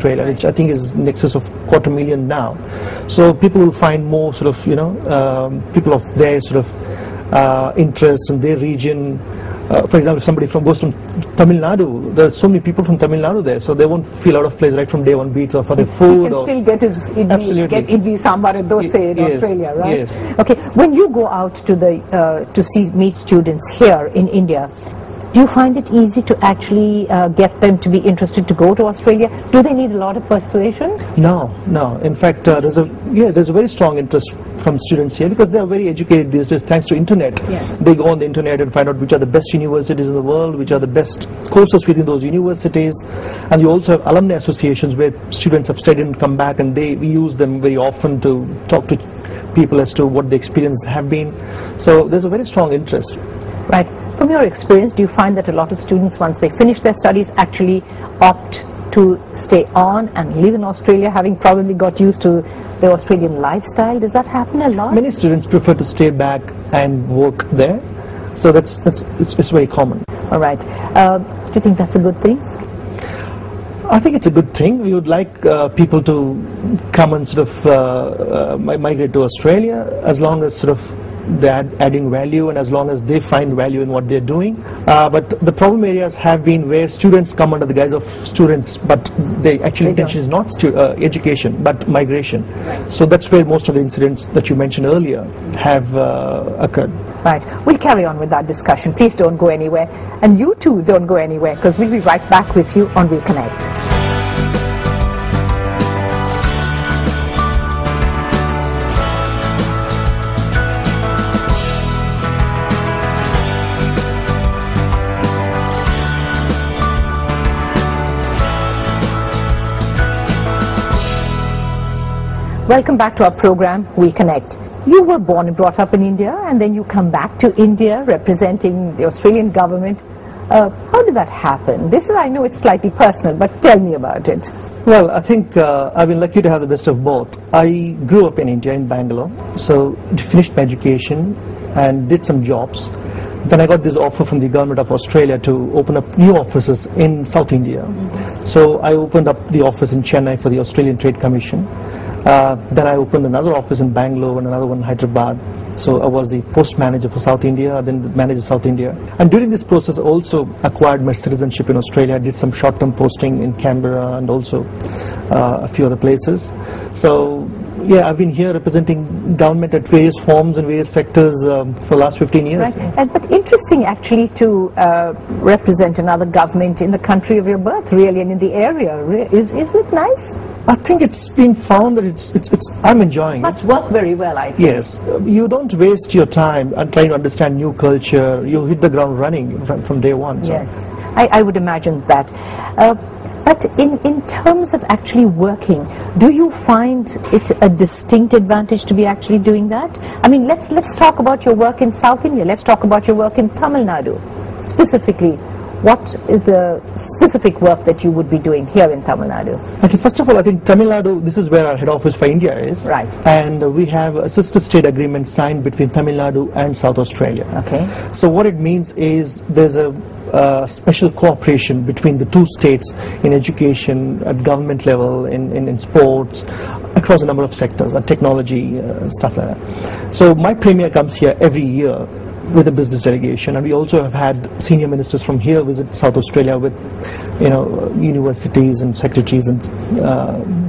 Australia, which I think is in excess of 250,000 now. So people will find more sort of, people of their sort of interest in their region. For example, if somebody goes from Tamil Nadu, there are so many people from Tamil Nadu there, so they won't feel out of place right from day one, be it for their food. He can still get his idli, sambar and dosa in Australia, right? Yes. Okay, when you go out to meet students here in India, do you find it easy to actually get them to be interested to go to Australia? Do they need a lot of persuasion? No. In fact, there's a very strong interest from students here because they are very educated these days thanks to internet. Yes. They go on the internet and find out which are the best universities in the world, which are the best courses within those universities, and you also have alumni associations where students have studied and come back, and we use them very often to talk to people as to what the experiences have been. So there's a very strong interest. Right. From your experience, do you find that a lot of students, once they finish their studies, actually opt to stay on and live in Australia, having probably got used to the Australian lifestyle? Does that happen a lot? Many students prefer to stay back and work there, so it's very common. All right. Do you think that's a good thing? I think it's a good thing. We would like people to come and sort of migrate to Australia as long as sort of they're adding value and as long as they find value in what they're doing. But the problem areas have been where students come under the guise of students, but the actual intention is not education, but migration. Right. So that's where most of the incidents that you mentioned earlier have occurred. Right. We'll carry on with that discussion. Please don't go anywhere. And you too don't go anywhere, because we'll be right back with you on We'll Connect. Welcome back to our program, We Connect. You were born and brought up in India, and then you come back to India representing the Australian government. How did that happen? I know it's slightly personal, but tell me about it. Well, I think I've been lucky to have the best of both. I grew up in India, in Bangalore, so finished my education and did some jobs. Then I got this offer from the government of Australia to open up new offices in South India. So I opened up the office in Chennai for the Australian Trade Commission. Then I opened another office in Bangalore and another one in Hyderabad. So I was the post manager for South India, then the manager South India. And during this process I also acquired my citizenship in Australia. I did some short-term posting in Canberra and also a few other places. So yeah, I've been here representing government at various forms and various sectors for the last 15 years. Right. But interesting actually to represent another government in the country of your birth, really, and in the area. Is it nice? I think it's been found that I'm enjoying it. Must work very well, I think. Yes. You don't waste your time and trying to understand new culture. You hit the ground running from day one. So. Yes, I would imagine that. But in terms of actually working, do you find it a distinct advantage to be actually doing that? I mean, let's talk about your work in South India. Let's talk about your work in Tamil Nadu. Specifically, what is the specific work that you would be doing here in Tamil Nadu? Okay, first of all, I think Tamil Nadu, this is where our head office for India is. Right. And we have a sister state agreement signed between Tamil Nadu and South Australia. Okay. So what it means is there's a special cooperation between the two states in education, at government level, in sports, across a number of sectors, technology, stuff like that. So my premier comes here every year with a business delegation, and we also have had senior ministers from here visit South Australia with universities and secretaries and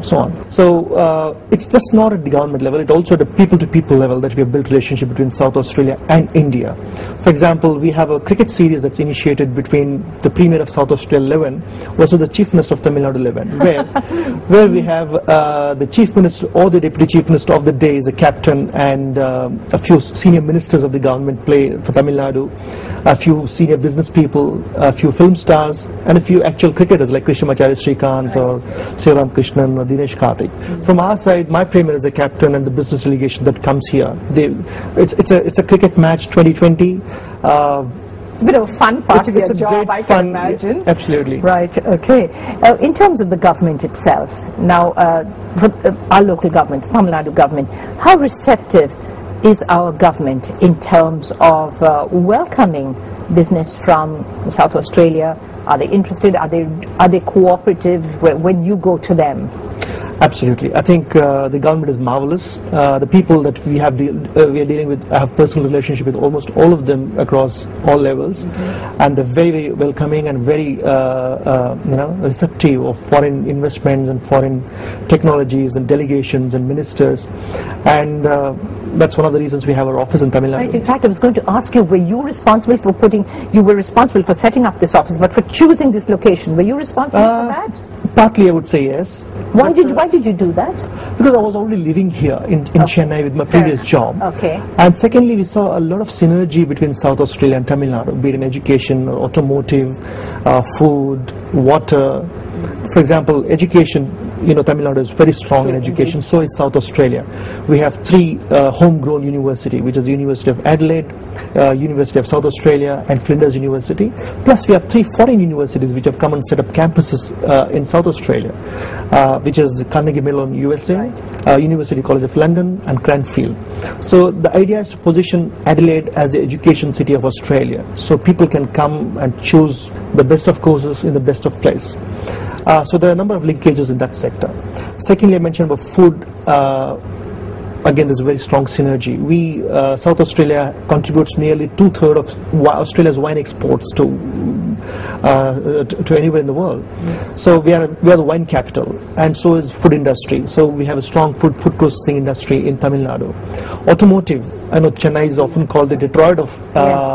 so on. So it's just not at the government level, it's also at the people-to-people level that we have built relationship between South Australia and India. For example, we have a cricket series that's initiated between the Premier of South Australia 11 versus the Chief Minister of Tamil Nadu 11, where we have the Chief Minister or the Deputy Chief Minister of the day is a captain, and a few senior ministers of the government play for Tamil Nadu, a few senior business people, a few film stars, and a few actual cricketers like Krishnamacharya Srikanth or Sivaram Krishnan or Dinesh Karthik. From our side, my premier is the captain and the business delegation that comes here. It's a cricket match 2020. It's a bit of a fun part of your job, I can imagine. Yeah, absolutely. Right, okay. In terms of the government itself, now for our local government, Tamil Nadu government, how receptive is our government in terms of welcoming business from South Australia? Are they interested? Are they cooperative when you go to them? Absolutely. I think the government is marvelous. The people that we are dealing with, I have personal relationship with almost all of them across all levels, and they're very, very welcoming and very receptive of foreign investments and foreign technologies and delegations and ministers, and that's one of the reasons we have our office in Tamil Nadu. Right. In fact, I was going to ask you, were you responsible for setting up this office, but for choosing this location, were you responsible for that? Partly, I would say yes. Why did you do that? Because I was already living here in Chennai with my previous job. Okay. And secondly, we saw a lot of synergy between South Australia and Tamil Nadu, be it in education, automotive, food, water. For example, education, Tamil Nadu is very strong in education, so is South Australia. We have 3 homegrown universities, which is the University of Adelaide, University of South Australia, and Flinders University. Plus we have 3 foreign universities which have come and set up campuses in South Australia, which is Carnegie Mellon, USA, University College of London, and Cranfield. So the idea is to position Adelaide as the education city of Australia, so people can come and choose the best of courses in the best of place. So there are a number of linkages in that sector. Secondly, I mentioned about food. Again, there's a very strong synergy. South Australia contributes nearly 2/3 of Australia's wine exports to anywhere in the world. So we are the wine capital, and so is food industry. So we have a strong food processing industry in Tamil Nadu. Automotive. I know Chennai is often called the Detroit of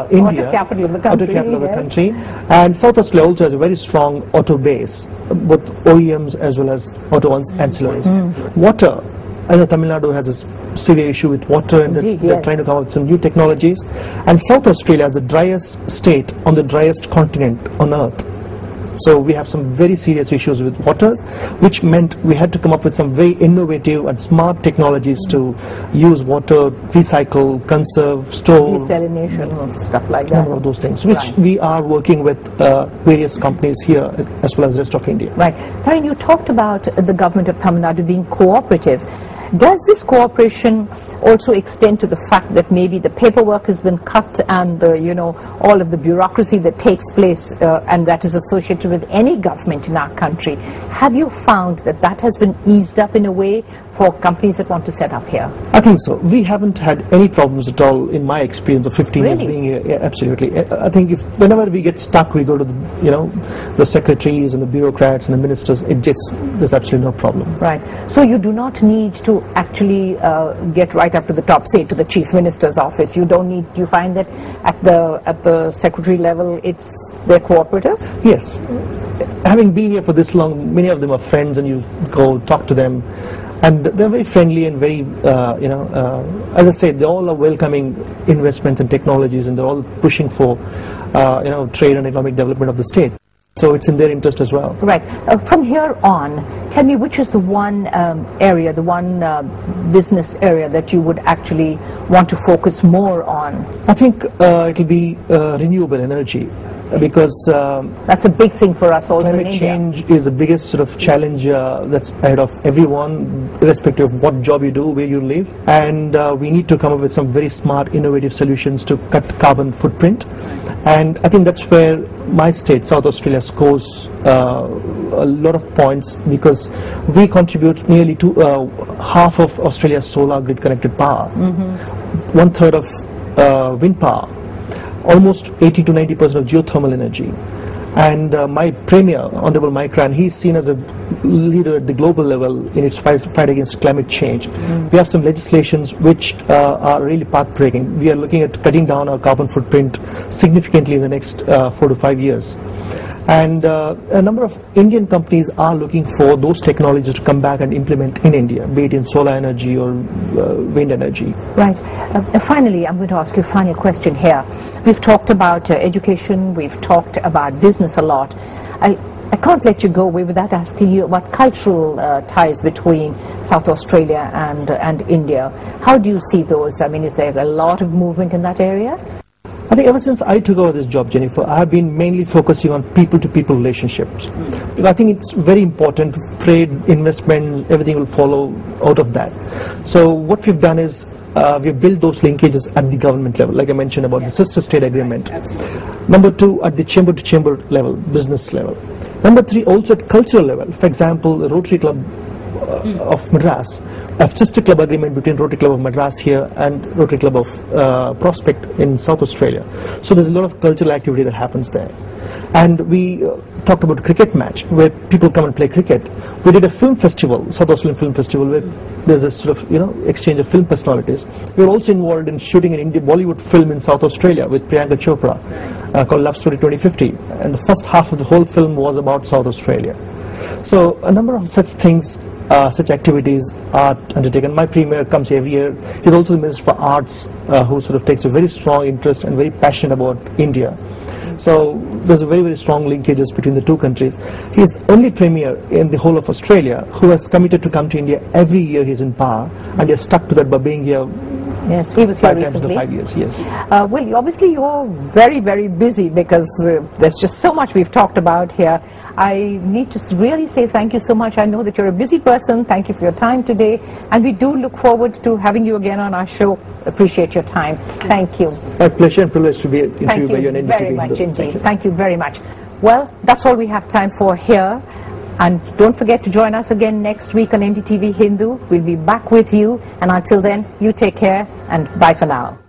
India. Auto capital of the country. Auto capital of the country. And South Australia also has a very strong auto base, both OEMs as well as auto ancillaries. Water. I know Tamil Nadu has a severe issue with water, and they're trying to come up with some new technologies. And South Australia is the driest state on the driest continent on earth. So we have some very serious issues with water, which meant we had to come up with some very innovative and smart technologies to use water, recycle, conserve, store. Desalination, stuff like that. Number of those things, which we are working with various companies here as well as the rest of India. Right. Karin, you talked about the government of Tamil Nadu being cooperative. Does this cooperation also extend to the fact that maybe the paperwork has been cut and all of the bureaucracy that takes place and that is associated with any government in our country? Have you found that has been eased up in a way for companies that want to set up here? I think so. We haven't had any problems at all in my experience of 15 years being here. Yeah, absolutely. I think whenever we get stuck, we go to the secretaries and the bureaucrats and the ministers. There's absolutely no problem. Right. So you do not need to actually get right up to the top, say to the chief minister's office. You don't need. Do you find that at the secretary level, they're cooperative? Yes. Having been here for this long, many of them are friends, and you go talk to them, and they're very friendly and very, as I said, they all are welcoming investments and technologies, and they're all pushing for, trade and economic development of the state. So it's in their interest as well. Right. From here on, tell me which is the one area, the one business area that you would actually want to focus more on? I think it'll be renewable energy. Because that's a big thing for us also in India. Climate change is the biggest sort of challenge that's ahead of everyone, irrespective of what job you do, where you live, and we need to come up with some very smart, innovative solutions to cut carbon footprint. And I think that's where my state, South Australia, scores a lot of points, because we contribute nearly to half of Australia's solar grid connected power, 1/3 of wind power, almost 80 to 90% of geothermal energy. And my Premier, Honorable Mike Rann, he's seen as a leader at the global level in its fight against climate change. We have some legislations which are really path-breaking. We are looking at cutting down our carbon footprint significantly in the next 4 to 5 years. And a number of Indian companies are looking for those technologies to come back and implement in India, be it in solar energy or wind energy. Right. Finally, I'm going to ask you a final question here. We've talked about education, we've talked about business a lot. I can't let you go away without asking you about cultural ties between South Australia and India. How do you see those? I mean, is there a lot of movement in that area? I think ever since I took over this job, Jennifer, I have been mainly focusing on people-to-people relationships. Because I think it's very important. Trade, investment, everything will follow out of that. So what we've done is we've built those linkages at the government level, like I mentioned about the sister state agreement. Number 2, at the chamber-to-chamber level, business level. Number 3, also at cultural level. For example, the Rotary Club of Madras, a sister club agreement between Rotary Club of Madras here and Rotary Club of Prospect in South Australia. So there's a lot of cultural activity that happens there. And we talked about a cricket match where people come and play cricket. We did a film festival, South Australian Film Festival, where there's a sort of exchange of film personalities. We were also involved in shooting an Indian Bollywood film in South Australia with Priyanka Chopra called Love Story 2050, and the first half of the whole film was about South Australia. So a number of such things, such activities are undertaken. My premier comes here every year. He's also the Minister for Arts, who sort of takes a very strong interest and very passionate about India. So there's a very, very strong linkages between the two countries. He's only premier in the whole of Australia who has committed to come to India every year he's in power, and he has stuck to that by being here. Yes, he was here 5 times in the recently. 5 years, yes. Well, obviously you're very, very busy because there's just so much we've talked about here. I need to really say thank you so much. I know that you're a busy person. Thank you for your time today. And we do look forward to having you again on our show. Appreciate your time. Thank you. My pleasure and privilege to be interviewed by you on Ndtv. Thank you very much indeed. Thank you very much. Well, that's all we have time for here. And don't forget to join us again next week on Ndtv Hindu. We'll be back with you. And until then, you take care and bye for now.